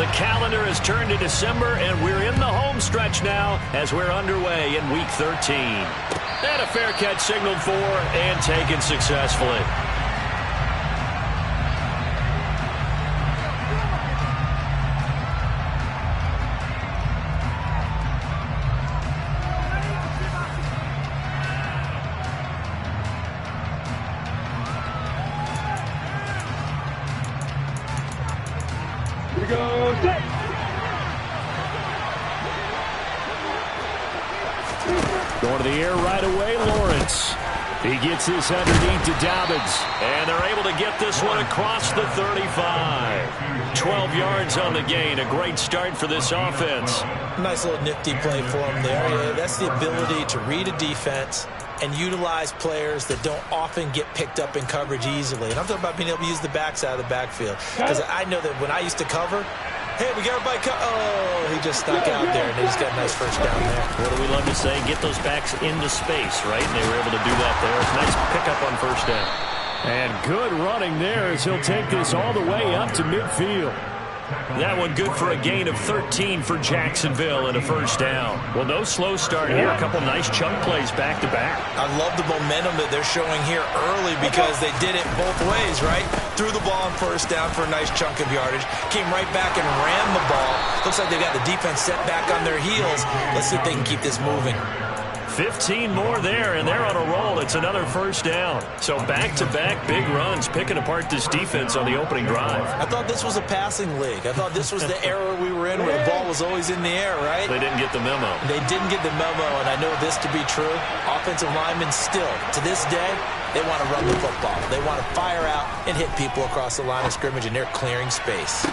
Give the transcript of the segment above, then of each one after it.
The calendar has turned to December, and we're in the home stretch now as we're underway in Week 13. And a fair catch signaled for and taken successfully. Going to the air right away, Lawrence. He gets this underneath to Dobbins. And they're able to get this one across the 35. 12 yards on the gain. A great start for this offense. Nice little nifty play for him there. Yeah, that's the ability to read a defense and utilize players that don't often get picked up in coverage easily. And I'm talking about being able to use the backside of the backfield. Because I know that when I used to cover, hey, we got everybody. Oh, he just stuck out there, and they just got a nice first down there. What do we love to say? Get those backs into space, right? And they were able to do that there. Nice pickup on first down. And good running there as he'll take this all the way up to midfield. That one good for a gain of 13 for Jacksonville and a first down. Well, no slow start here. A couple nice chunk plays back-to-back. I love the momentum that they're showing here early because they did it both ways, right? Threw the ball on first down for a nice chunk of yardage. Came right back and ran the ball. Looks like they've got the defense set back on their heels. Let's see if they can keep this moving. 15 more there, and they're on a roll. It's another first down. So back-to-back big runs, picking apart this defense on the opening drive. I thought this was a passing league. I thought this was the era we were in where the ball was always in the air, right? They didn't get the memo. They didn't get the memo, and I know this to be true. Offensive linemen still, to this day, they want to run the football. They want to fire out and hit people across the line of scrimmage, and they're clearing space.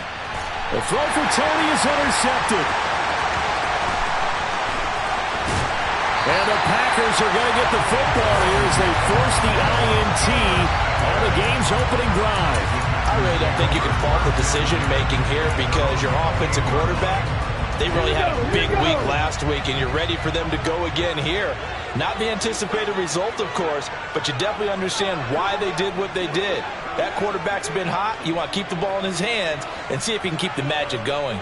The throw for Tony is intercepted. And the Packers are going to get the football here as they force the INT on the game's opening drive. I really don't think you can fault the decision-making here because your offensive quarterback, they really had a big week last week, and you're ready for them to go again here. Not the anticipated result, of course, but you definitely understand why they did what they did. That quarterback's been hot. You want to keep the ball in his hands and see if he can keep the magic going.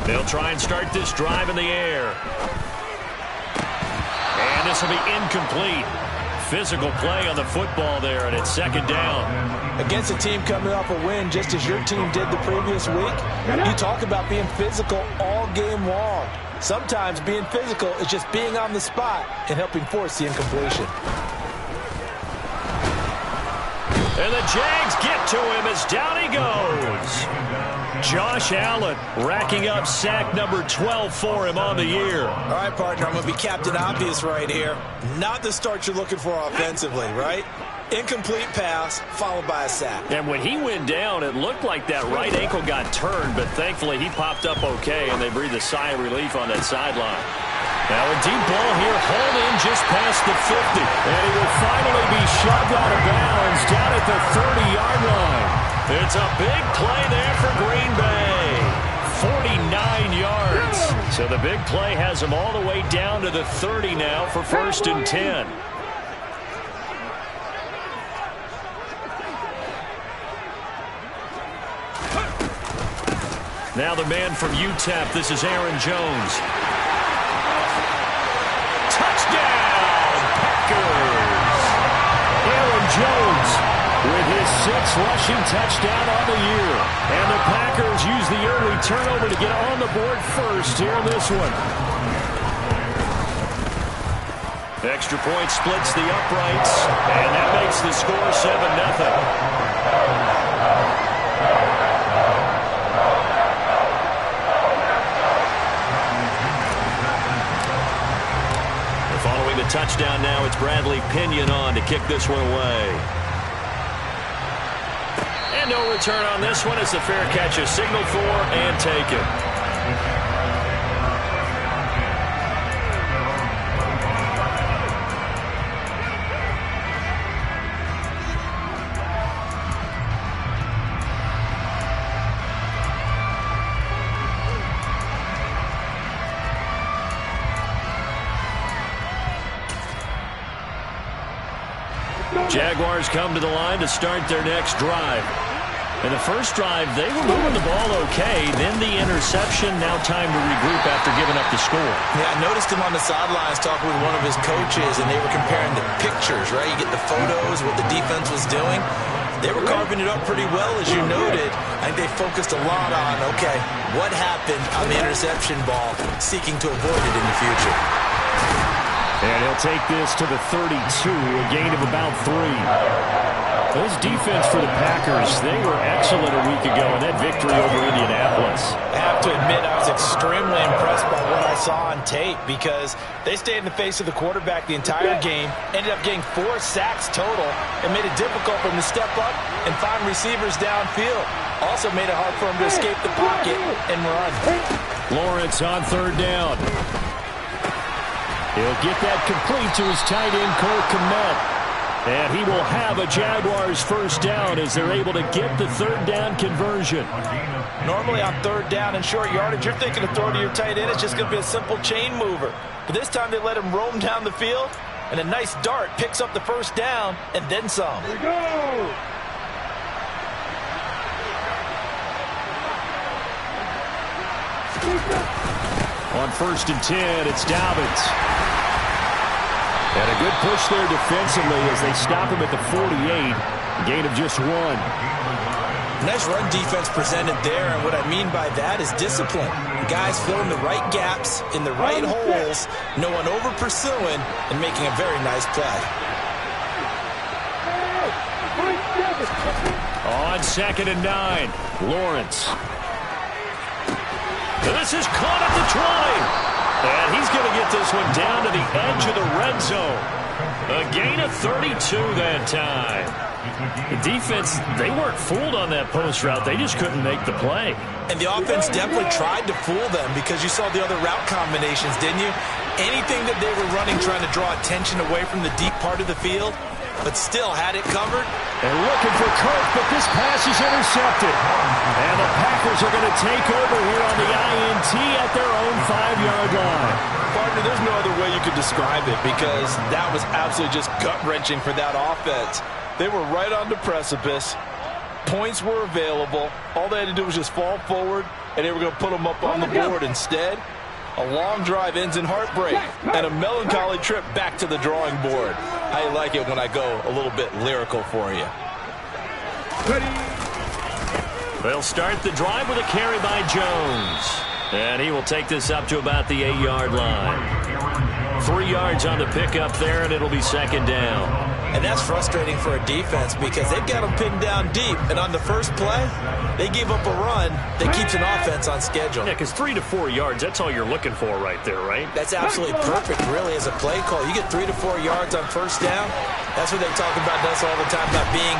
They'll try and start this drive in the air. And this will be incomplete. Physical play on the football there, and it's second down. Against a team coming off a win just as your team did the previous week, you talk about being physical all game long. Sometimes being physical is just being on the spot and helping force the incompletion. And the Jags get to him as down he goes. Josh Allen racking up sack number 12 for him on the year. All right, partner, I'm going to be Captain Obvious right here. Not the start you're looking for offensively, right? Incomplete pass followed by a sack. And when he went down, it looked like that right ankle got turned, but thankfully he popped up okay, and they breathed a sigh of relief on that sideline. Now a deep ball here, hauled in just past the 50. And he will finally be shoved out of bounds down at the 30-yard line. It's a big play there for Green Bay. 49 yards. So the big play has him all the way down to the 30 now for 1st and 10. Now the man from UTEP, this is Aaron Jones. Touchdown, Packers! Aaron Jones with his 6th rushing touchdown on the year. And the Packers use the early turnover to get on the board first here in this one. Extra point splits the uprights, and that makes the score 7-0. Following the touchdown now, it's Bradley Pinion on to kick this one away. And no return on this one as the fair catch is signaled for and taken. Jaguars come to the line to start their next drive. In the first drive, they were moving the ball okay. Then the interception. Now time to regroup after giving up the score. Yeah, I noticed him on the sidelines talking with one of his coaches, and they were comparing the pictures, right? You get the photos, what the defense was doing. They were carving it up pretty well, as you noted. I think they focused a lot on, okay, what happened on the interception ball, seeking to avoid it in the future. And he'll take this to the 32, a gain of about 3. This defense for the Packers, they were excellent a week ago in that victory over Indianapolis. I have to admit, I was extremely impressed by what I saw on tape because they stayed in the face of the quarterback the entire game, ended up getting 4 sacks total, and made it difficult for him to step up and find receivers downfield. Also made it hard for him to escape the pocket and run. Lawrence on 3rd down. He'll get that complete to his tight end, Cole Kmet. And he will have a Jaguars first down as they're able to get the 3rd down conversion. Normally on 3rd down and short yardage, you're thinking of throwing to your tight end. It's just going to be a simple chain mover. But this time they let him roam down the field, and a nice dart picks up the first down and then some. Here we go! On 1st and 10, it's Dobbins. And a good push there defensively as they stop him at the 48. A gain of just 1. Nice run defense presented there, and what I mean by that is discipline. Guys filling the right gaps in the right holes, no one over pursuing, and making a very nice play. On 2nd and 9, Lawrence. This is caught at the 20. And he's going to get this one down to the edge of the red zone. A gain of 32 that time. The defense, they weren't fooled on that post route. They just couldn't make the play. And the offense definitely tried to fool them because you saw the other route combinations, didn't you? Anything that they were running trying to draw attention away from the deep part of the field, but still had it covered. And looking for Kirk, but this pass is intercepted. And the Packers are going to take over here on the INT at their own 5-yard line. Partner, there's no other way you could describe it because that was absolutely just gut-wrenching for that offense. They were right on the precipice. Points were available. All they had to do was just fall forward, and they were going to put them up on the board. Instead, a long drive ends in heartbreak and a melancholy trip back to the drawing board. I like it when I go a little bit lyrical for you. They'll start the drive with a carry by Jones. And he will take this up to about the 8-yard line. 3 yards on the pickup there, and it'll be 2nd down. And that's frustrating for a defense because they've got them pinned down deep. And on the first play, they gave up a run that keeps an offense on schedule. Yeah, because 3 to 4 yards, that's all you're looking for right there, right? That's absolutely perfect, really, as a play call. You get 3 to 4 yards on first down. That's what they talk about us all the time, about being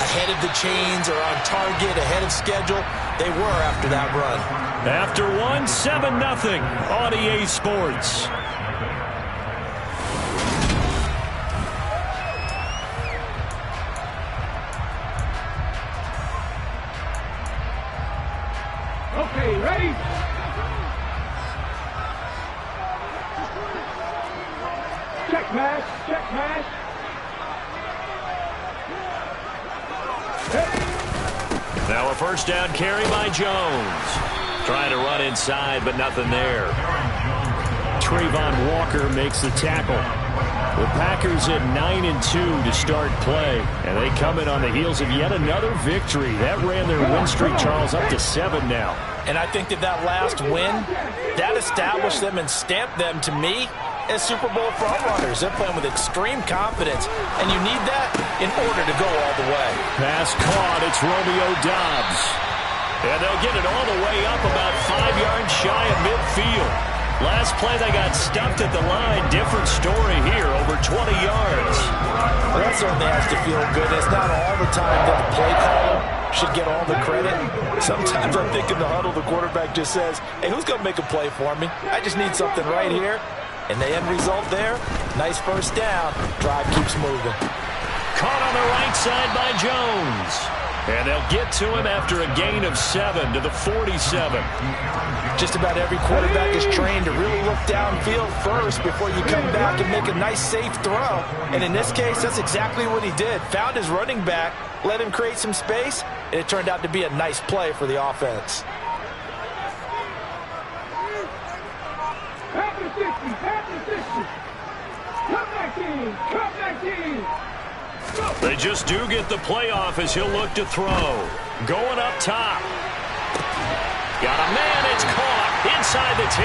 ahead of the chains or on target, ahead of schedule. They were after that run. After 1, 7-0 on EA Sports. Okay, ready? Check pass, check pass. Now a first down carry by Jones. Trying to run inside, but nothing there. Trayvon Walker makes the tackle. The Packers at 9-2 to start play, and they come in on the heels of yet another victory. That ran their win streak, Charles, up to 7 now. And I think that last win, that established them and stamped them, to me, as Super Bowl frontrunners. They're playing with extreme confidence, and you need that in order to go all the way. Pass caught. It's Romeo Doubs. And they'll get it all the way up about 5 yards shy of midfield. Last play, they got stuffed at the line. Different story here, over 20 yards. Well, that certainly has to feel good. It's not all the time that the play caller should get all the credit. Sometimes I think in the huddle, the quarterback just says, hey, who's going to make a play for me? I just need something right here. And the end result there, nice first down. Drive keeps moving. Caught on the right side by Jones. And they'll get to him after a gain of 7 to the 47. Just about every quarterback is trained to really look downfield first before you come back and make a nice, safe throw. And in this case, that's exactly what he did. Found his running back, let him create some space, and it turned out to be a nice play for the offense. Pass the 60, pass the 60. Come back in, come back in. They just do get the playoff as he'll look to throw. Going up top. Got a man, it's caught inside the 10.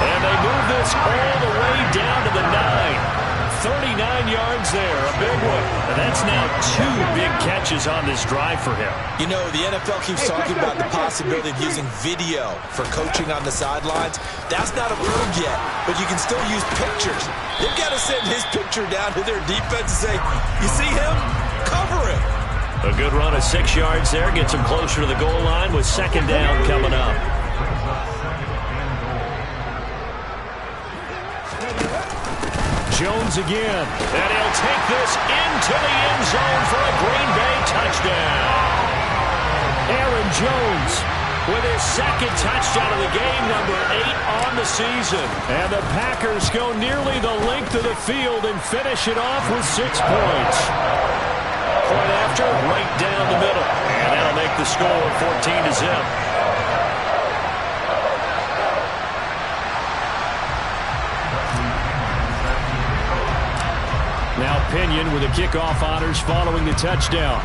And they move this all the way down to the 9. 39 yards there, a big one. And that's now 2 big catches on this drive for him. You know, the NFL keeps talking about the possibility of using video for coaching on the sidelines. That's not approved yet, but you can still use pictures. They've got to send his picture down to their defense and say, you see him? Cover him. A good run of 6 yards there. Gets him closer to the goal line with second down coming up. Jones again. And he'll take this into the end zone for a Green Bay touchdown. Aaron Jones with his second touchdown of the game, number 8 on the season. And the Packers go nearly the length of the field and finish it off with 6 points. Point after, right down the middle. And that'll make the score 14-0. Now Pinion with the kickoff honors following the touchdown.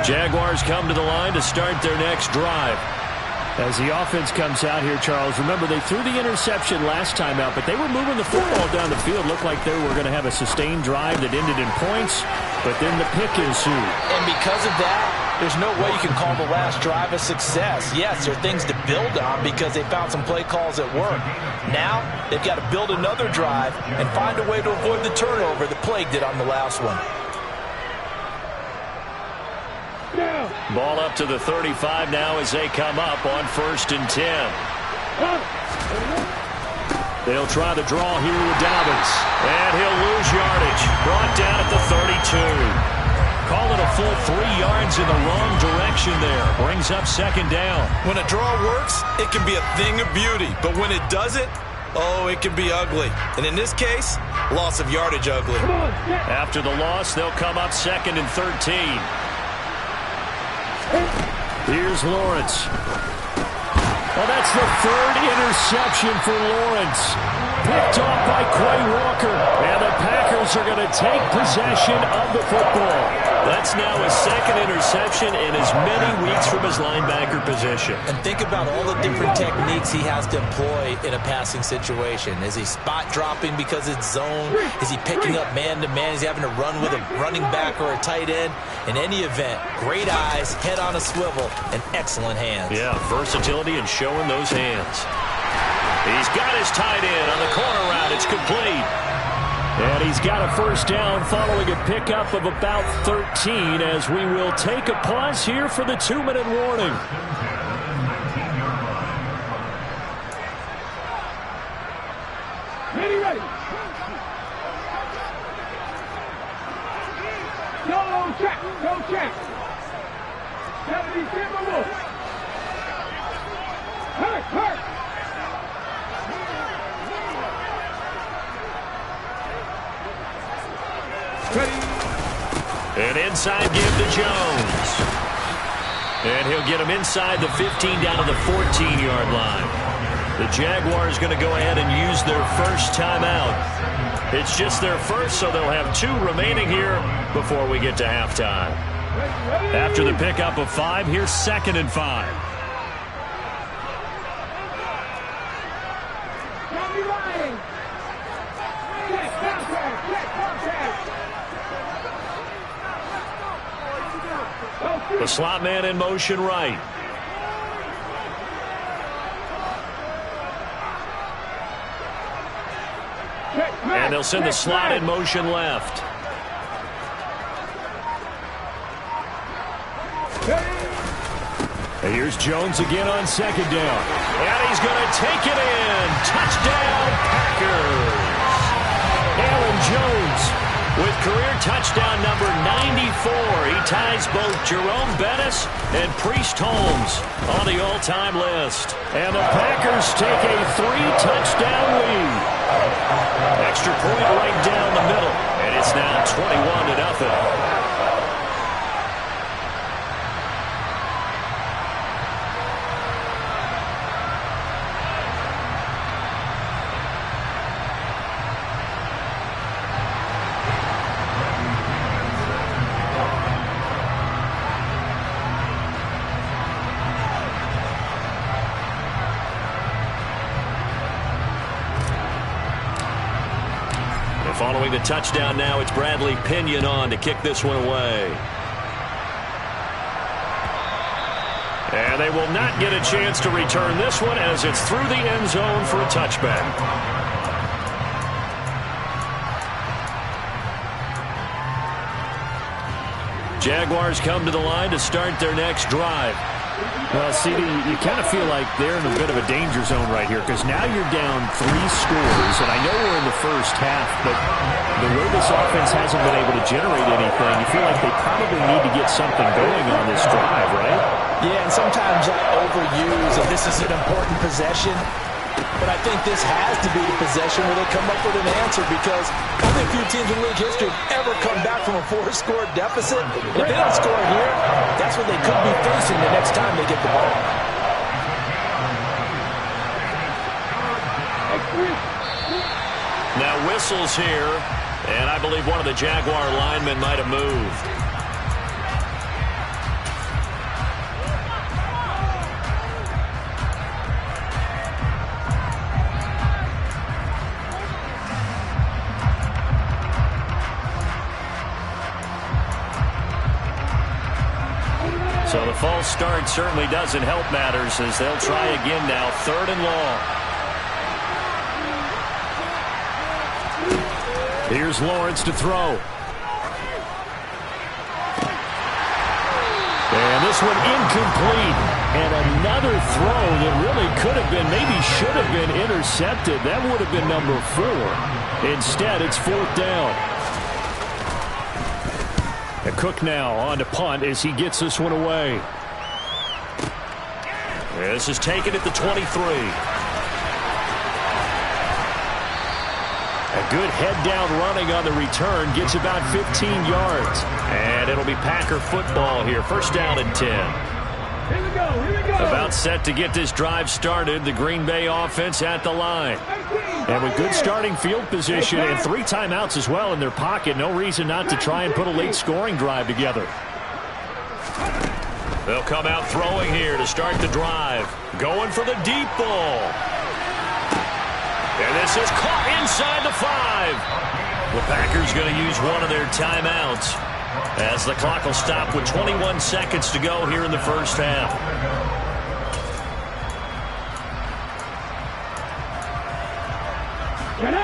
Jaguars come to the line to start their next drive. As the offense comes out here, Charles, remember they threw the interception last time out, but they were moving the football down the field. Looked like they were going to have a sustained drive that ended in points, but then the pick ensued. And because of that, there's no way you can call the last drive a success. Yes, there are things to build on because they found some play calls that work. Now, they've got to build another drive and find a way to avoid the turnover that plagued it on the last one. Ball up to the 35 now as they come up on 1st and 10. They'll try the draw here with Dobbins. And he'll lose yardage. Brought down at the 32. Call it a full 3 yards in the wrong direction there. Brings up second down. When a draw works, it can be a thing of beauty. But when it doesn't, oh, it can be ugly. And in this case, loss of yardage ugly. After the loss, they'll come up 2nd and 13. Here's Lawrence. Well, that's the 3rd interception for Lawrence. Picked off by Quay Walker. And the Packers are going to take possession of the football. That's now his 2nd interception in as many weeks from his linebacker position. And think about all the different techniques he has to employ in a passing situation. Is he spot dropping because it's zone? Is he picking up man-to-man? Is he having to run with a running back or a tight end? In any event, great eyes, head on a swivel, and excellent hands. Yeah, versatility and showing those hands. He's got his tight end on the corner route. It's complete. And he's got a first down following a pickup of about 13 as we will take a pause here for the 2-minute warning. Ready. Go check. 77 Wolf. Hurt. An inside give to Jones. And he'll get him inside the 15 down to the 14-yard line. The Jaguars going to go ahead and use their first timeout. It's just their first, so they'll have 2 remaining here before we get to halftime. After the pickup of 5, here's 2nd and 5. The slot man in motion right. And they'll send the slot in motion left. And here's Jones again on second down. And he's going to take it in. Touchdown, Packers. Aaron Jones with career touchdown number 94. He ties both Jerome Bettis and Priest Holmes on the all-time list. And the Packers take a 3-touchdown lead. Extra point right down the middle. And it's now 21-0. Following the touchdown now, it's Bradley Pinion on to kick this one away. And they will not get a chance to return this one as it's through the end zone for a touchback. Jaguars come to the line to start their next drive. Well, CD, you kind of feel like they're in a bit of a danger zone right here because now you're down 3 scores, and I know we're in the first half, but the way this offense hasn't been able to generate anything, you feel like they probably need to get something going on this drive, right? Yeah, and sometimes I overuse that this is an important possession, but I think this has to be the possession where they come up with an answer because only a few teams in league history have ever come back from a 4-score deficit. If they don't score here, that's what they could be facing the next time they get the ball. Now whistles here, and I believe one of the Jaguar linemen might have moved. So the false start certainly doesn't help matters as they'll try again now, 3rd and long. Here's Lawrence to throw. And this one incomplete. And another throw that really could have been, maybe should have been intercepted. That would have been number 4. Instead, it's 4th down. And Cook now on to punt as he gets this one away. This is taken at the 23. A good head-down running on the return. Gets about 15 yards. And it'll be Packer football here. 1st down and 10. Here we go, here we go. About set to get this drive started. The Green Bay offense at the line. And with good starting field position and 3 timeouts as well in their pocket, no reason not to try and put a late scoring drive together. They'll come out throwing here to start the drive. Going for the deep ball. And this is caught inside the 5. The Packers going to use one of their timeouts as the clock will stop with 21 seconds to go here in the first half.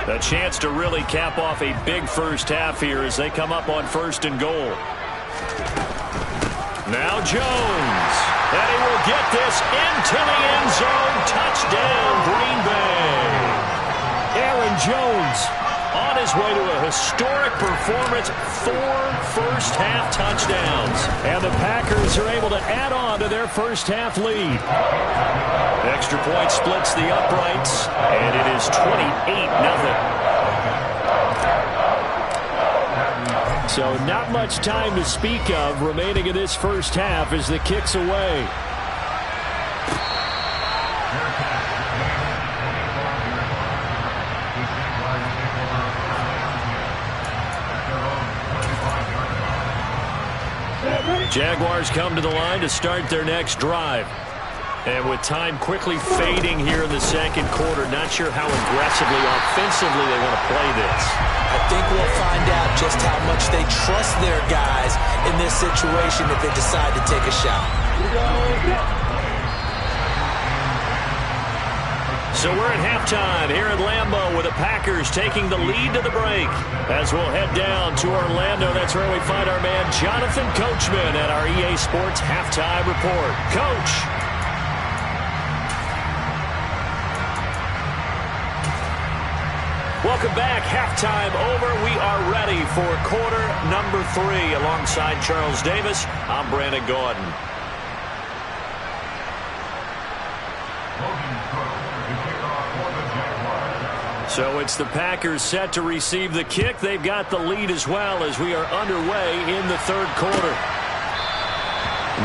A chance to really cap off a big first half here as they come up on 1st and goal. Now Jones. And he will get this into the end zone. Touchdown, Green Bay. Aaron Jones on his way to a historic performance. 4 first-half touchdowns. And the Packers are able to add on to their first-half lead. Extra point splits the uprights, and it is 28-0. So not much time to speak of remaining in this first half as the kick's away. Jaguars come to the line to start their next drive. And with time quickly fading here in the second quarter, not sure how aggressively, offensively they want to play this. I think we'll find out just how much they trust their guys in this situation if they decide to take a shot. So we're at halftime here at Lambeau with the Packers taking the lead to the break. As we'll head down to Orlando, that's where we find our man Jonathan Coachman at our EA Sports Halftime Report. Coach. Welcome back. Halftime over. We are ready for quarter number 3. Alongside Charles Davis, I'm Brandon Gordon. So it's the Packers set to receive the kick. They've got the lead as well as we are underway in the third quarter.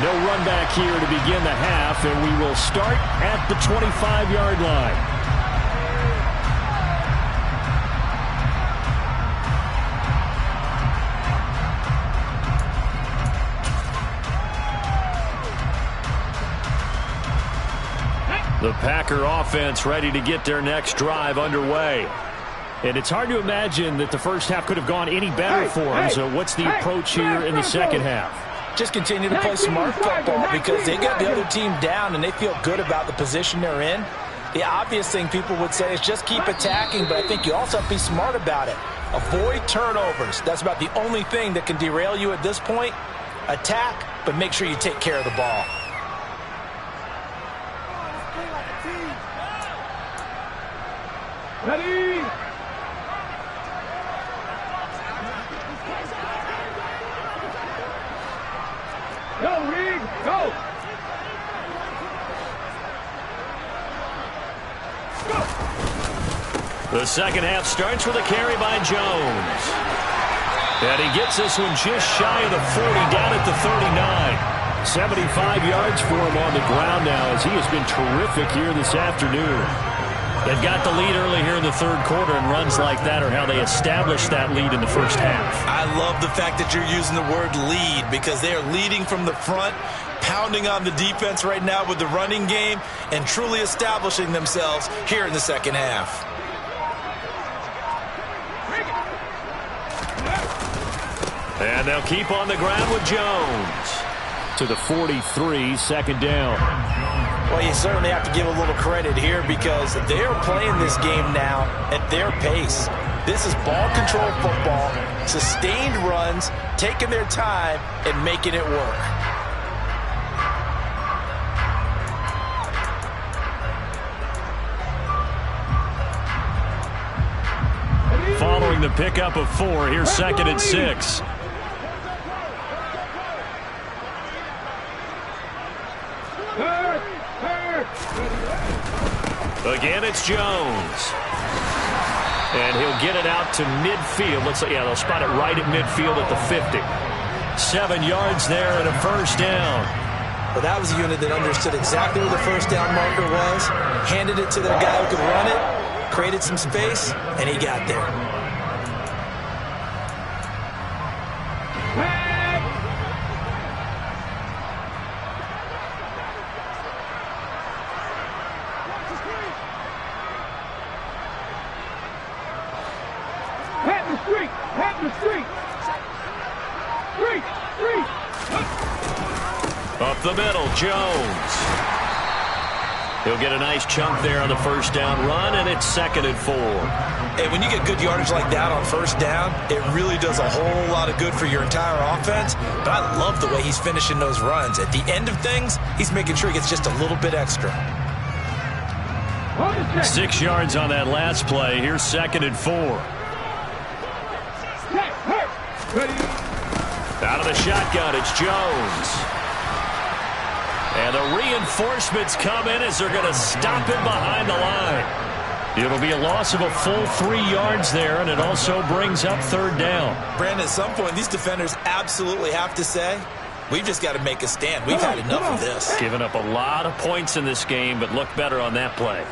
No run back here to begin the half, and we will start at the 25-yard line. The Packer offense ready to get their next drive underway. And it's hard to imagine that the first half could have gone any better for them. So what's the approach here in the second half? Just continue to play smart football because they got the other team down and they feel good about the position they're in. The obvious thing people would say is just keep attacking, but I think you also have to be smart about it. Avoid turnovers. That's about the only thing that can derail you at this point. Attack, but make sure you take care of the ball. Ready? Go, Reed, go! The second half starts with a carry by Jones. And he gets this one just shy of the 40, down at the 39. 75 yards for him on the ground now as he has been terrific here this afternoon. They've got the lead early here in the third quarter, and runs like that are how they established that lead in the first half. I love the fact that you're using the word lead because they are leading from the front, pounding on the defense right now with the running game, and truly establishing themselves here in the second half. And they'll keep on the ground with Jones. To the 43, second down. Well, you certainly have to give a little credit here because they're playing this game now at their pace. This is ball control football, sustained runs, taking their time and making it work. Following the pickup of 4, here's second and 6. Again, it's Jones. And he'll get it out to midfield. Looks like, yeah, they'll spot it right at midfield at the 50. 7 yards there and a first down. Well, that was a unit that understood exactly where the first down marker was, handed it to their guy who could run it, created some space, and he got there. Up the middle, Jones. He'll get a nice chunk there on the first down run, and it's second and 4. And when you get good yardage like that on first down, it really does a whole lot of good for your entire offense. But I love the way he's finishing those runs. At the end of things, he's making sure he gets just a little bit extra. 6 yards on that last play. Here's second and 4. Out of the shotgun, it's Jones. And the reinforcements come in as they're going to stop him behind the line. It'll be a loss of a full 3 yards there, and it also brings up third down. Brandon, at some point, these defenders absolutely have to say, we've just got to make a stand. We've had enough of this. Given up a lot of points in this game, but look better on that play.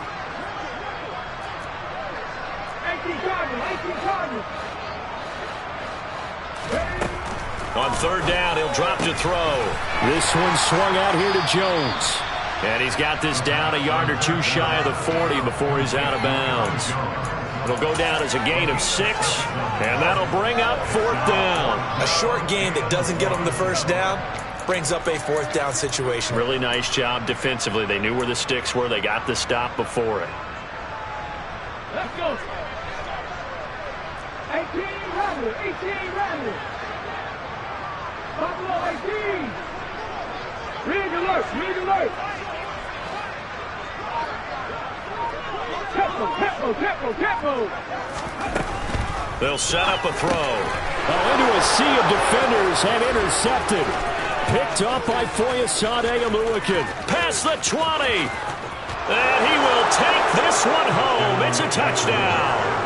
18 targets. On third down, he'll drop to throw. This one swung out here to Jones. And he's got this down a yard or two shy of the 40 before he's out of bounds. It'll go down as a gain of 6, and that'll bring up fourth down. A short gain that doesn't get them the first down brings up a fourth down situation. Really nice job defensively. They knew where the sticks were. They got the stop before it. Let's go. 18 Rebels. Buffalo 18. alert. Rig alert. Tempo. They'll set up a throw. Into a sea of defenders and intercepted. Picked up by Foyesade Aluakin. Past the 20. And he will take this one home. It's a touchdown.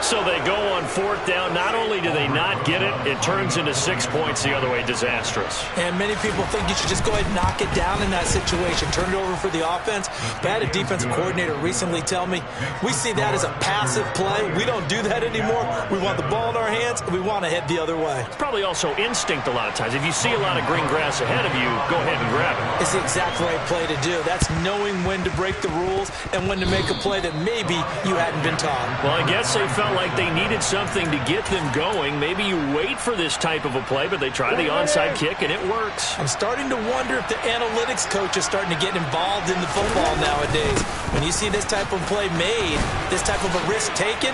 So they go on fourth down. Not only do they not get it, it turns into 6 points the other way. Disastrous. And many people think you should just go ahead and knock it down in that situation. Turn it over for the offense. But I had a defensive coordinator recently tell me, we see that as a passive play. We don't do that anymore. We want the ball in our hands, and we want to head the other way. It's probably also instinct a lot of times. If you see a lot of green grass ahead of you, go ahead and grab it. It's the exact right play to do. That's knowing when to break the rules and when to make a play that maybe you hadn't been taught. Well, I guess they felt like they needed something to get them going. Maybe you wait for this type of a play, but they try the onside kick, and it works. I'm starting to wonder if the analytics coach is starting to get involved in the football nowadays. When you see this type of play made, this type of a risk taken,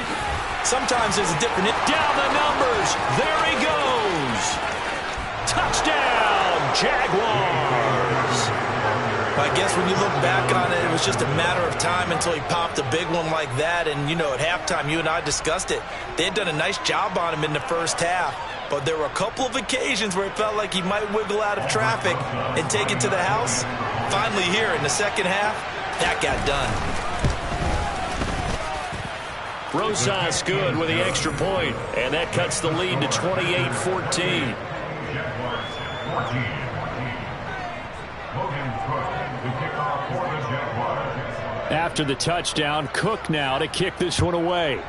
sometimes there's a different... Down the numbers. There he goes. Touchdown, Jaguars. I guess when you look back on it, it was just a matter of time until he popped a big one like that. And, you know, at halftime, you and I discussed it. They had done a nice job on him in the first half. But there were a couple of occasions where it felt like he might wiggle out of traffic and take it to the house. Finally here in the second half, that got done. Rosas good with the extra point, and that cuts the lead to 28-14. After the touchdown, Cook now to kick this one away.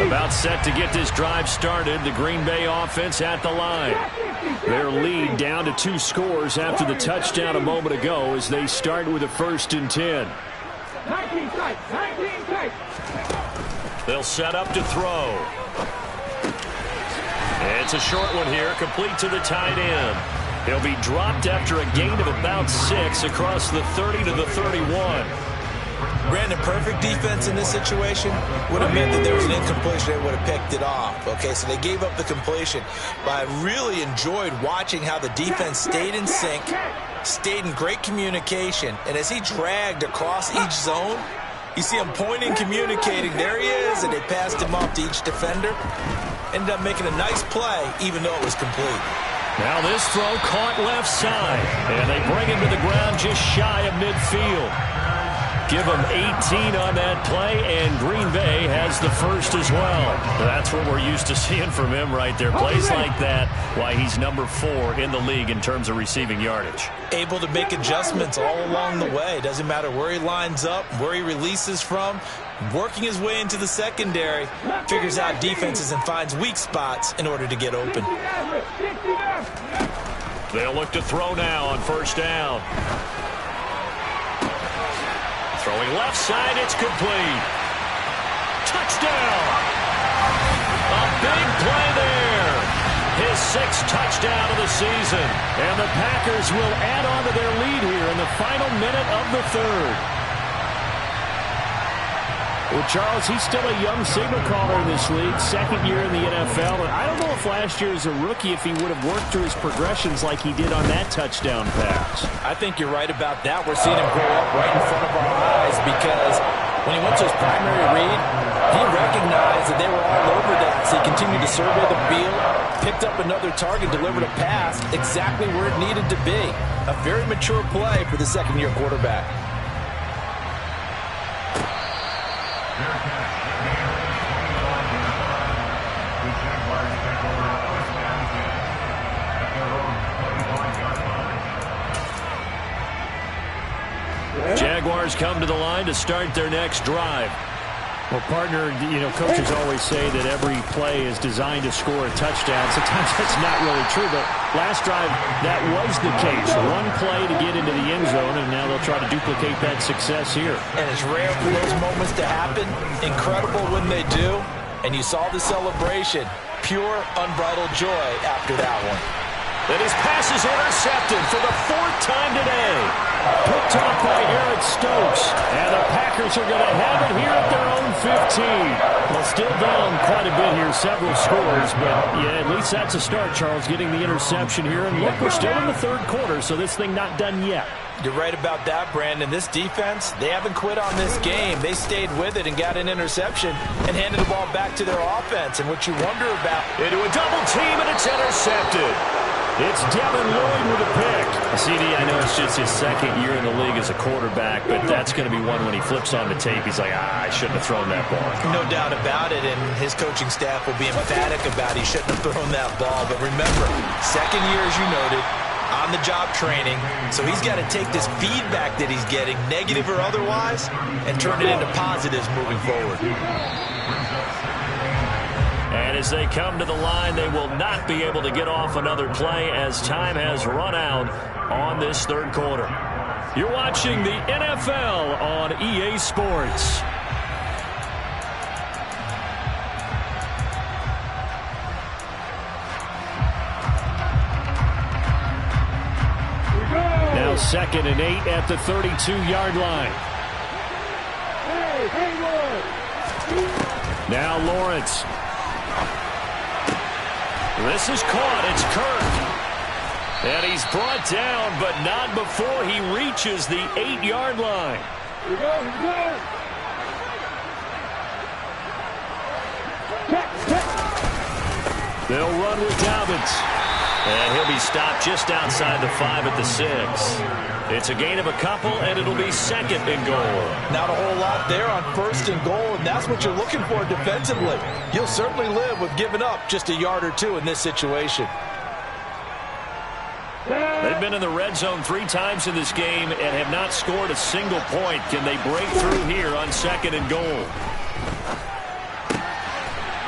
About set to get this drive started. The Green Bay offense at the line. Their lead down to 2 scores after the touchdown a moment ago as they start with a 1st and 10. 19 tight. They'll set up to throw. It's a short one here, complete to the tight end. He'll be dropped after a gain of about 6 across the 30 to the 31. Granted, perfect defense in this situation would have meant that there was an incompletion. They would have picked it off. Okay, so they gave up the completion. But I really enjoyed watching how the defense stayed in sync, stayed in great communication. And as he dragged across each zone, you see him pointing, communicating. There he is, and they passed him off to each defender. Ended up making a nice play, even though it was complete. Now this throw caught left side. And they bring him to the ground just shy of midfield. Give him 18 on that play, and Green Bay has the first as well. That's what we're used to seeing from him right there. Plays like that, why he's number 4 in the league in terms of receiving yardage. Able to make adjustments all along the way. Doesn't matter where he lines up, where he releases from. Working his way into the secondary, figures out defenses and finds weak spots in order to get open. They'll look to throw now on 1st down. Throwing left side, it's complete. Touchdown! A big play there. His 6th touchdown of the season. And the Packers will add on to their lead here in the final minute of the 3rd. Well, Charles, he's still a young signal caller in this league, 2nd year in the NFL. And I don't know if last year as a rookie, if he would have worked through his progressions like he did on that touchdown pass. I think you're right about that. We're seeing him grow up right in front of our eyes because when he went to his primary read, he recognized that they were all over that. So he continued to survey the field, picked up another target, delivered a pass exactly where it needed to be. A very mature play for the 2nd-year quarterback. Jaguars come to the line to start their next drive. Well, partner, you know, coaches always say that every play is designed to score a touchdown. Sometimes that's not really true, but last drive, that was the case. One play to get into the end zone, and now they'll try to duplicate that success here. And it's rare for those moments to happen. Incredible when they do. And you saw the celebration. Pure, unbridled joy after that one. And his pass is intercepted for the 4th time today. Picked off by Eric Stokes. And the Packers are going to have it here at their own 15. Well, still down quite a bit here, several scores. But, yeah, at least that's a start, Charles, getting the interception here. And look, we're still in the 3rd quarter, so this thing not done yet. You're right about that, Brandon. This defense, they haven't quit on this game. They stayed with it and got an interception and handed the ball back to their offense. And what you wonder about... Into a double team, and it's intercepted. It's Devin Lloyd with a pick. CD, I know it's just his 2nd year in the league as a quarterback, but that's going to be one when he flips on the tape. He's like, I shouldn't have thrown that ball. No doubt about it, and his coaching staff will be emphatic about he shouldn't have thrown that ball. But remember, 2nd year, as you noted, on-the-job training, so he's got to take this feedback that he's getting, negative or otherwise, and turn it into positives moving forward. And as they come to the line, they will not be able to get off another play as time has run out on this 3rd quarter. You're watching the NFL on EA Sports. Now 2nd and 8 at the 32-yard line. Now Lawrence. This is caught. It's Kirk. And he's brought down, but not before he reaches the 8-yard line. Here we go. They'll run with Dobbins. And he'll be stopped just outside the 5 at the 6. It's a gain of a couple, and it'll be 2nd and goal. Not a whole lot there on 1st and goal, and that's what you're looking for defensively. You'll certainly live with giving up just a yard or 2 in this situation. They've been in the red zone 3 times in this game and have not scored a single point. Can they break through here on 2nd and goal?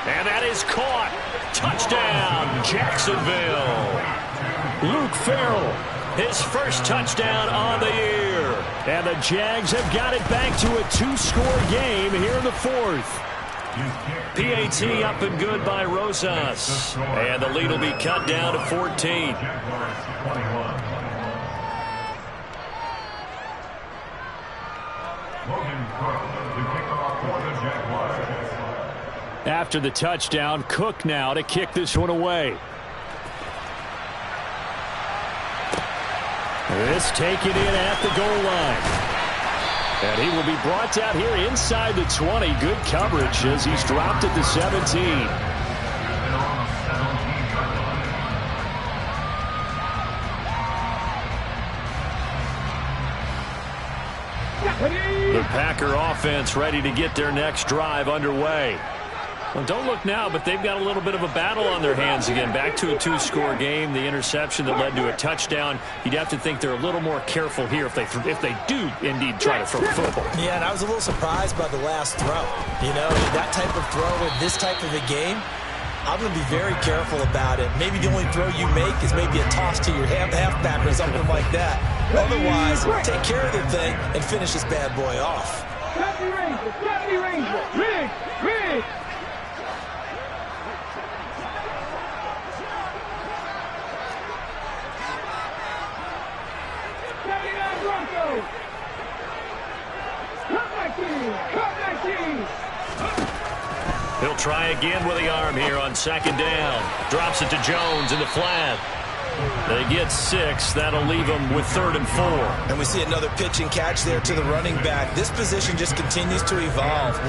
And that is caught. Touchdown, Jacksonville. Luke Farrell. His first touchdown on the year. And the Jags have got it back to a 2-score game here in the 4th. PAT up and good by Rosas. And the lead will be cut down to 14. After the touchdown, Cook now to kick this one away. This taken in at the goal line. And he will be brought down here inside the 20. Good coverage as he's dropped at the 17. The Packer offense ready to get their next drive underway. Well, don't look now, but they've got a little bit of a battle on their hands again. Back to a 2-score game. The interception that led to a touchdown. You'd have to think they're a little more careful here if they do indeed try to throw the football. Yeah, and I was a little surprised by the last throw. You know, that type of throw in this type of a game, I'm going to be very careful about it. Maybe the only throw you make is maybe a toss to your halfback or something like that. Otherwise, take care of the thing and finish this bad boy off. Rig. He'll try again with the arm here on 2nd down. Drops it to Jones in the flat. They get 6. That'll leave them with 3rd and 4. And we see another pitch and catch there to the running back. This position just continues to evolve.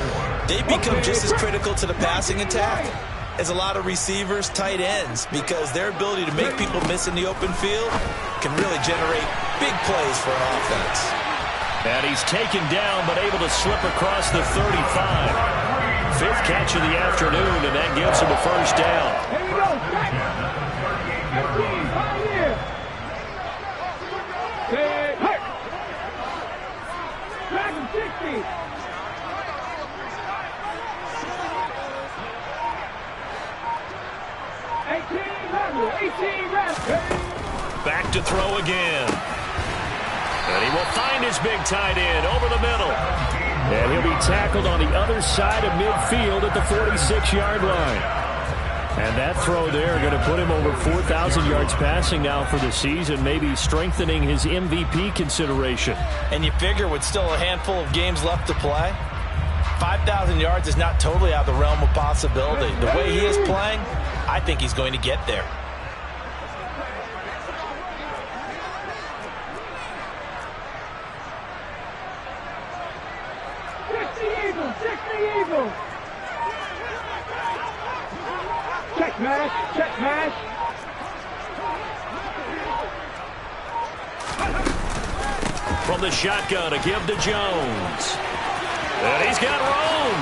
They become just as critical to the passing attack as a lot of receivers, tight ends, because their ability to make people miss in the open field can really generate big plays for an offense. And he's taken down but able to slip across the 35. 5th catch of the afternoon, and that gives him a 1st down. Here we go. Back in 60. Back to throw again. And he will find his big tight end over the middle. And he'll be tackled on the other side of midfield at the 46-yard line. And that throw there going to put him over 4,000 yards passing now for the season, maybe strengthening his MVP consideration. And you figure with still a handful of games left to play, 5,000 yards is not totally out of the realm of possibility. The way he is playing, I think he's going to get there. Check mash, check mash. From the shotgun, a give to Jones. And he's got room.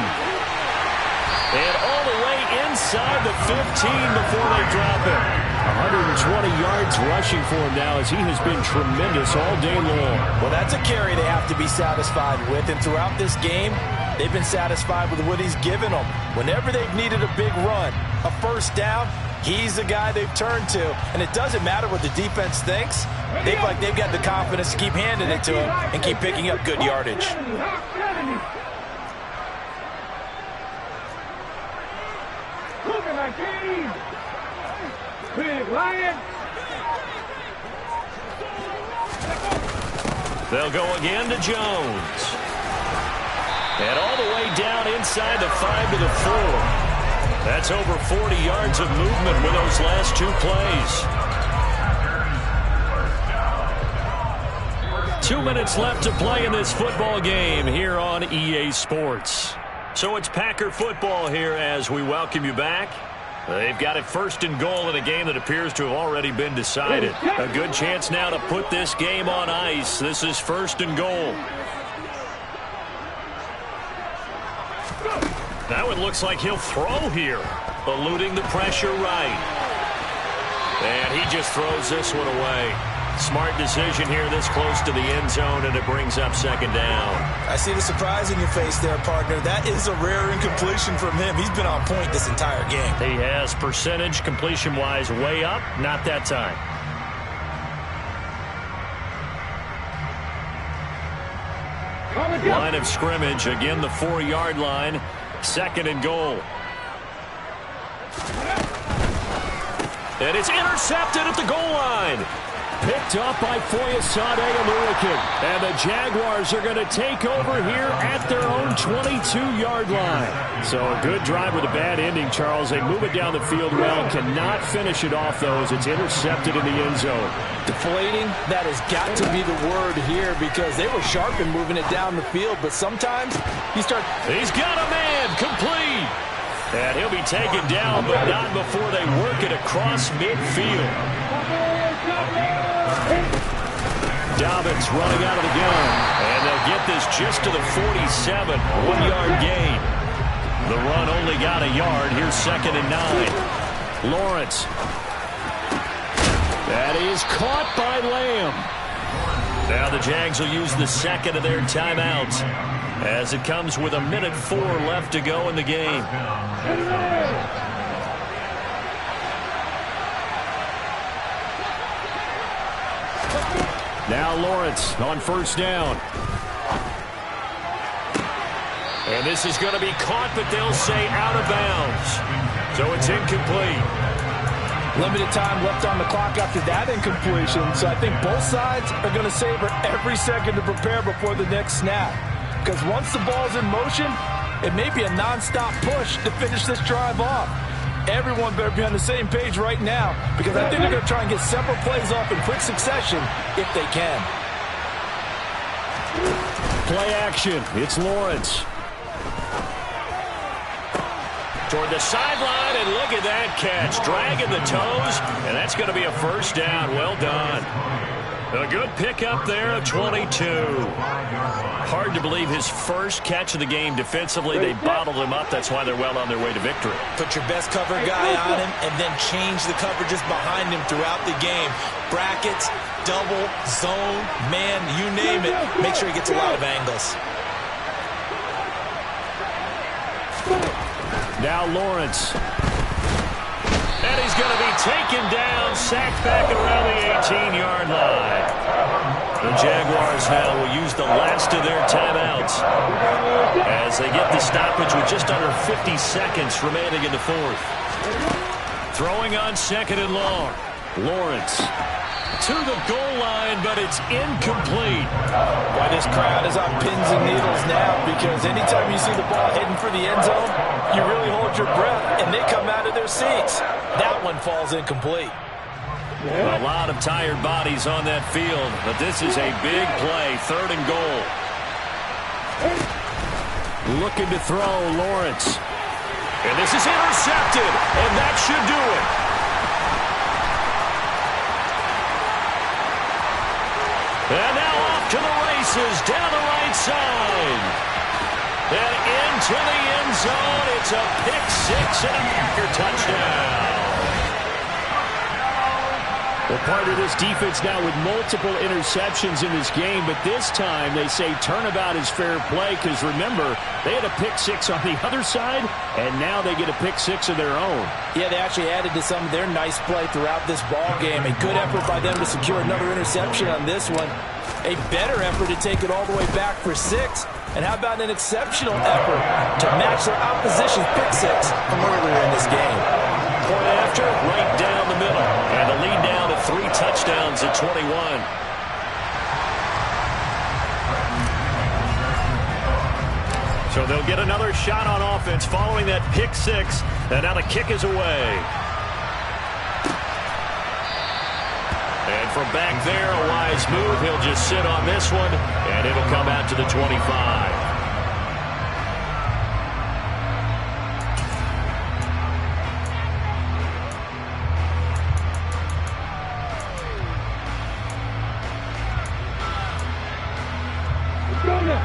And all the way inside the 15 before they drop it. 120 yards rushing for him now as he has been tremendous all day long. Well, that's a carry they have to be satisfied with. And throughout this game, they've been satisfied with what he's given them. Whenever they've needed a big run, a first down, he's the guy they've turned to. And it doesn't matter what the defense thinks. They feel like they've got the confidence to keep handing it to him and keep picking up good yardage. Look at my team. Big Lion. They'll go again to Jones. And all the way down inside the 5 to the 4. That's over 40 yards of movement with those last two plays. 2 minutes left to play in this football game here on EA Sports. So it's Packer football here as we welcome you back. They've got it first and goal in a game that appears to have already been decided. A good chance now to put this game on ice. This is first and goal. Now it looks like he'll throw here, eluding the pressure right. And he just throws this one away. Smart decision here this close to the end zone, and it brings up second down. I see the surprise in your face there, partner. That is a rare incompletion from him. He's been on point this entire game. He has percentage completion-wise way up, not that time. Line of scrimmage, again the 4-yard line, second and goal. And it's intercepted at the goal line. Picked up by Foyesade Aluakin. And the Jaguars are going to take over here at their own 22-yard line. So a good drive with a bad ending, Charles. They move it down the field well. Cannot finish it off, though, as it's intercepted in the end zone. Deflating, that has got to be the word here because they were sharp in moving it down the field. But sometimes you start... He's got a man, complete. And he'll be taken down, but not before they work it across midfield. Dobbins running out of the gun. And they'll get this just to the 47, 1-yard gain. The run only got a yard. Here's second and 9. Lawrence. That is caught by Lamb. Now the Jags will use the second of their timeouts as it comes with 1:04 left to go in the game. Now Lawrence on first down. And this is going to be caught, but they'll say out of bounds. So it's incomplete. Limited time left on the clock after that incompletion. So I think both sides are going to savor every second to prepare before the next snap. Because once the ball's in motion, it may be a nonstop push to finish this drive off. Everyone better be on the same page right now because I think they're going to try and get several plays off in quick succession if they can. Play action. It's Lawrence. Toward the sideline, and look at that catch. Dragging the toes, and that's going to be a first down. Well done. A good pickup there of 22. Hard to believe his first catch of the game defensively. They bottled him up. That's why they're well on their way to victory. Put your best cover guy on him and then change the coverages behind him throughout the game. Brackets, double, zone, man, you name it. Make sure he gets a lot of angles. Now Lawrence. And he's going to be taken down, sacked back around the 18-yard line. The Jaguars now will use the last of their timeouts as they get the stoppage with just under 50 seconds remaining in the fourth. Throwing on 2nd and long. Lawrence to the goal line, but it's incomplete. Boy, this crowd is on pins and needles now, because anytime you see the ball heading for the end zone, you really hold your breath, and they come out of their seats. That one falls incomplete. A lot of tired bodies on that field, but this is a big play, 3rd and goal. Looking to throw, Lawrence. And this is intercepted, and that should do it. And now off to the races, down the right side. And into the end zone. It's a pick-6 and a Packer touchdown. Well, part of this defense now with multiple interceptions in this game, but this time they say turnabout is fair play, because remember, they had a pick-6 on the other side, and now they get a pick-6 of their own. Yeah, they actually added to some of their nice play throughout this ball game. A good effort by them to secure another interception on this one. A better effort to take it all the way back for 6. And how about an exceptional effort to match their opposition's pick-6 from earlier in this game? Point after, right down the middle. And the lead down to 3 touchdowns at 21. So they'll get another shot on offense following that pick-6. And now the kick is away. And from back there, a wise move. He'll just sit on this one, and it'll come out to the 25.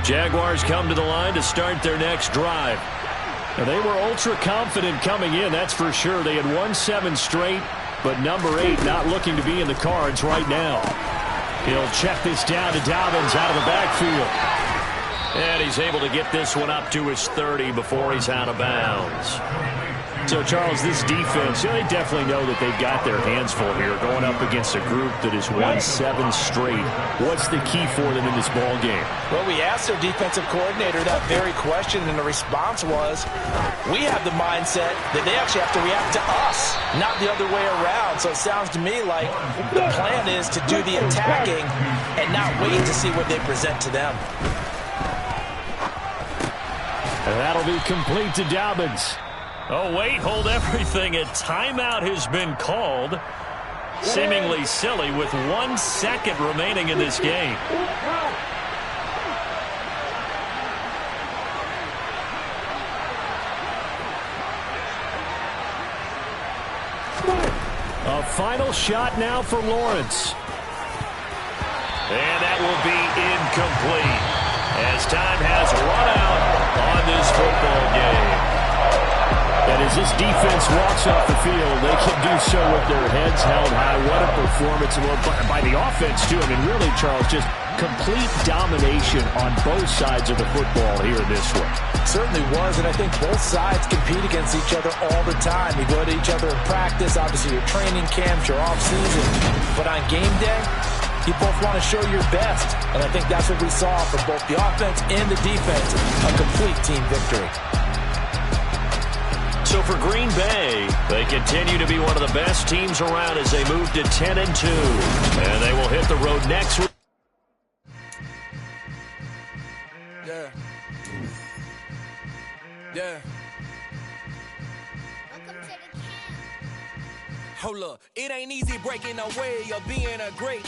Jaguars come to the line to start their next drive. Now, they were ultra confident coming in, that's for sure. They had won 7 straight, but number 8 not looking to be in the cards right now. He'll check this down to Dobbins out of the backfield. And he's able to get this one up to his 30 before he's out of bounds. So, Charles, this defense, they definitely know that they've got their hands full here going up against a group that has won 7 straight. What's the key for them in this ball game? Well, we asked their defensive coordinator that very question, and the response was, we have the mindset that they actually have to react to us, not the other way around. So it sounds to me like the plan is to do the attacking and not wait to see what they present to them. And that'll be complete to Dobbins. Oh, wait, hold everything. A timeout has been called. Seemingly silly with 1 second remaining in this game. A final shot now for Lawrence. And that will be incomplete as time has run out on this football game. And as this defense walks off the field, they can do so with their heads held high. What a performance by the offense, too. I mean, really, Charles, just complete domination on both sides of the football here in this one. Certainly was, and I think both sides compete against each other all the time. You go to each other in practice, obviously your training camps, your off-season. But on game day, you both want to show your best. And I think that's what we saw from both the offense and the defense, a complete team victory. So for Green Bay, they continue to be one of the best teams around as they move to 10-2. And they will hit the road next week. Yeah. Yeah. Hold up. It ain't easy breaking away or being a great.